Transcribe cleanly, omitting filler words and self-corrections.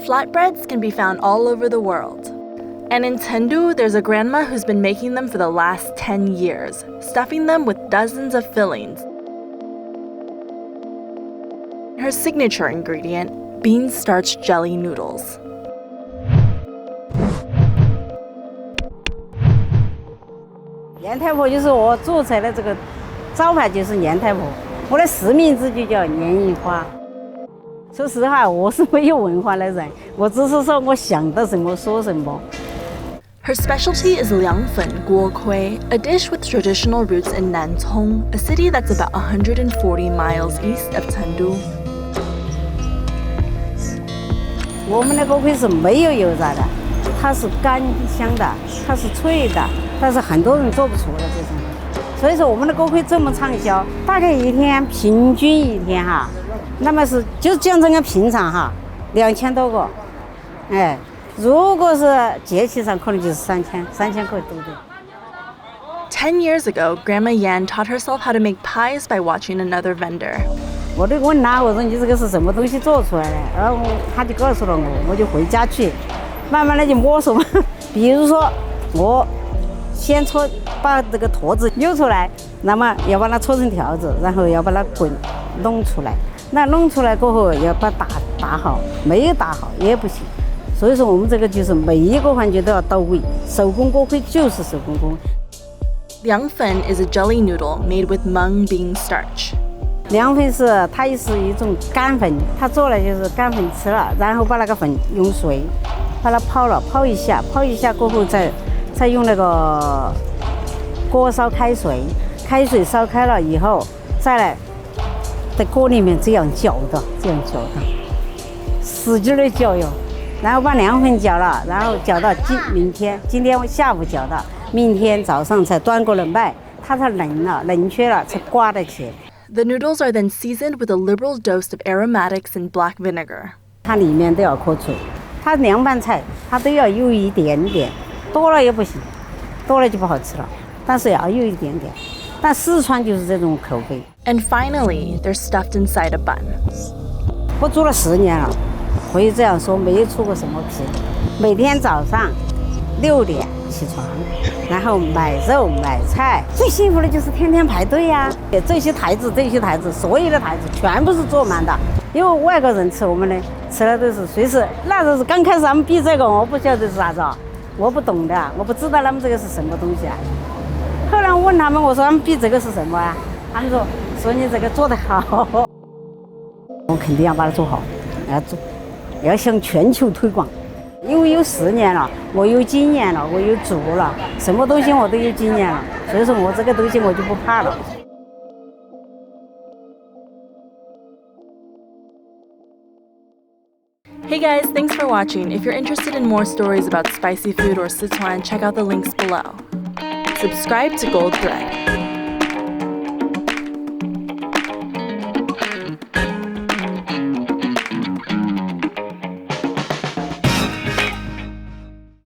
Flatbreads can be found all over the world. And in Chengdu, there's a grandma who's been making them for the last 10 years, stuffing them with dozens of fillings. Her signature ingredient, bean starch jelly noodles. 年太婆就是我做出来的这个招牌，就是年太婆。我的实名制就叫年银花。说实话，我是没有文化的人，我只是说我想到什么说什么。Her specialty is liangfen guo kui, a dish with traditional roots in Nantong, a city that's about 140 miles east of Chengdu. 我们的锅盔是没有油炸的，它是干香的，它是脆的，但是很多人做不出来这种。所以说我们的锅盔这么畅销，大概一天平均一天哈，那么是就讲这个平常哈，2000多个，哎，如果是节气上可能就是3000个都对。10 years ago, Grandma Yan taught herself how to make pies by watching another vendor. 我就问他，我说你这个是什么东西做出来的？然后他就告诉了我，我就回家去，慢慢的就摸索嘛。比如说，我先把这个坨子扭出来，那么要把它搓成条子，然后要把它弄出来。那弄出来过后要把它打好，没有打好也不行。所以说我们这个就是每一个环节都要到位，手工锅盔就是手工锅。Liangfen is a jelly noodle made with mung bean starch. 凉粉是它也是一种干粉，它做了就是干粉吃了，然后把那个粉用水把它泡了，泡一下过后再用那个锅烧开水，开水烧开了以后再来在锅里面这样搅的，使劲的搅哟，然后把凉粉搅了，然后搅到今天下午搅到，明天早上才端过来卖，它才冷却了才刮得起。The noodles are then seasoned with a liberal dose of aromatics and black vinegar. 它里面都要扣除，它凉拌菜它都要有一点点，多了也不行，多了就不好吃了，但是要有一点点。但四川就是这种口味。And finally, they're stuffed inside a bun. 我做了10年了，可以这样说，没有出过什么皮。每天早上6点起床，然后买肉买菜，最幸福的就是天天排队呀。这些台子，所有的台子全部是坐满的。因为外国人吃我们的吃的都是随时，那就是刚开始他们比这个，我不晓得是啥子，我不懂的，我不知道他们这个是什么东西啊。后来我问他们，我说他们比这个是什么啊？他们说你这个做得好，我肯定要把它做好，要向全球推广。因为有10年了，我有经验了，我有做了，什么东西我都有经验了，所以说我这个东西我就不怕了。Hey guys, thanks for watching. If you're interested in more stories about spicy food or Sichuan, check out the links below. Subscribe to Gold Thread.